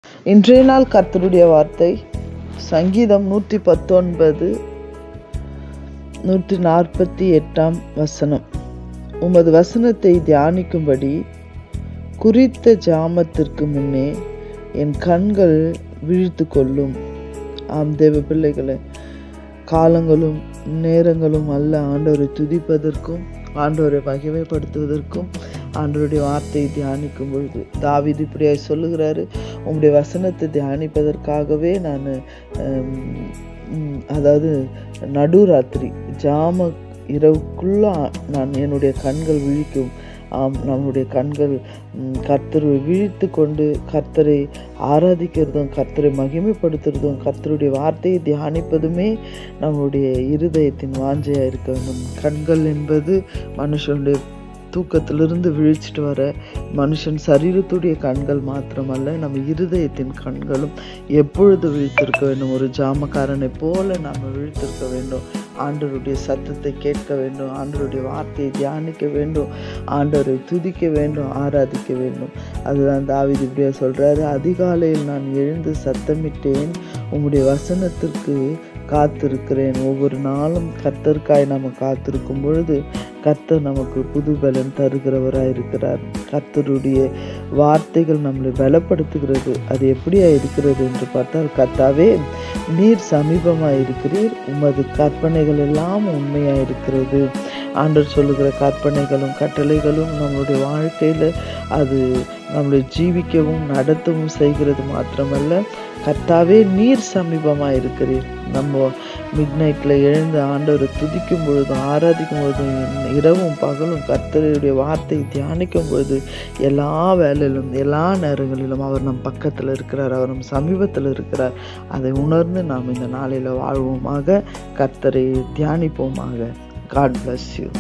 இன்றைய நாள் கர்த்தருடைய வார்த்தை சங்கீதம் 119 148 உமது வசனத்தை தியானிக்கும்படி குறித்த ஜாமத்திற்கு முன்னே என் கண்கள் விழித்து கொள்ளும். ஆம் தேவ பிள்ளைகளை, காலங்களும் நேரங்களும் அல்ல ஆண்டவரை துதிப்பதற்கும் ஆண்டவரை மகிமைப்படுத்துவதற்கும் ஆண்டவருடைய வார்த்தையை தியானிக்கும் பொழுது தாவீது இப்படியாய் சொல்லுகிறாரு, உங்களுடைய வசனத்தை தியானிப்பதற்காகவே நான் அதாவது நடுராத்திரி ஜாம இரவுக்குள்ள நான் என்னுடைய கண்கள் விழிக்கும். நம்முடைய கண்கள் கர்த்தரை விழித்து கொண்டு கர்த்தரை ஆராதிக்கிறதும் கர்த்தரை மகிமைப்படுத்துறதும் கர்த்தருடைய வார்த்தையை தியானிப்பதுமே நம்முடைய இருதயத்தின் வாஞ்சையாக இருக்க வேண்டும். கண்கள் என்பது மனுஷனுடைய தூக்கத்திலிருந்து விழிச்சிட்டு வர மனுஷன் சரீரத்துடைய கண்கள் மாத்திரமல்ல, நம்ம இருதயத்தின் கண்களும் எப்பொழுது விழித்திருக்க வேண்டும். ஒரு ஜாமக்காரனை போல நாம் விழித்திருக்க வேண்டும். ஆண்டவருடைய சத்தத்தை கேட்க வேண்டும், ஆண்டவருடைய வார்த்தையை தியானிக்க வேண்டும், ஆண்டவரை துதிக்க வேண்டும், ஆராதிக்க வேண்டும். அதுதான் தாவீது இப்படியா சொல்றாரு, அதிகாலையில் நான் எழுந்து சத்தமிட்டேன், உம்முடைய வசனத்திற்கு காத்திருக்கிறேன். ஒவ்வொரு நாளும் கர்த்தருக்காய் நம்ம காத்திருக்கும் பொழுது கர்த்தர் நமக்கு புது பலன் தருகிறவராக இருக்கிறார். கர்த்தருடைய வார்த்தைகள் நம்மளை பலப்படுத்துகிறது. அது எப்படியா இருக்கிறது என்று பார்த்தால், கர்த்தாவே நீர் சமீபமாக இருக்கிறீர், உமது கற்பனைகள் எல்லாம் உண்மையாக இருக்கிறது. ஆண்டவர் சொல்லுகிற கற்பனைகளும் கட்டளைகளும் நம்மளுடைய வாழ்க்கையில் அது நம்மளை ஜீவிக்கவும் நடத்தவும் செய்கிறது மாத்திரமல்ல, கர்த்தாவே நீர் சமீபமாக இருக்கிறீர். நம்ம மிட் நைட்டில் எழுந்து ஆண்டவரை துதிக்கும் பொழுதும் ஆராதிக்கும் பொழுதும் இரவும் பகலும் கர்த்தருடைய வார்த்தை தியானிக்கும் பொழுது எல்லா வேலையிலும் எல்லா நேரங்களிலும் அவர் நம் பக்கத்தில் இருக்கிறார், அவர் நம் சமீபத்தில் இருக்கிறார். அதை உணர்ந்து நாம் இந்த நாளில் வாழ்வோமாக, கர்த்தரை தியானிப்போமாக. God bless you.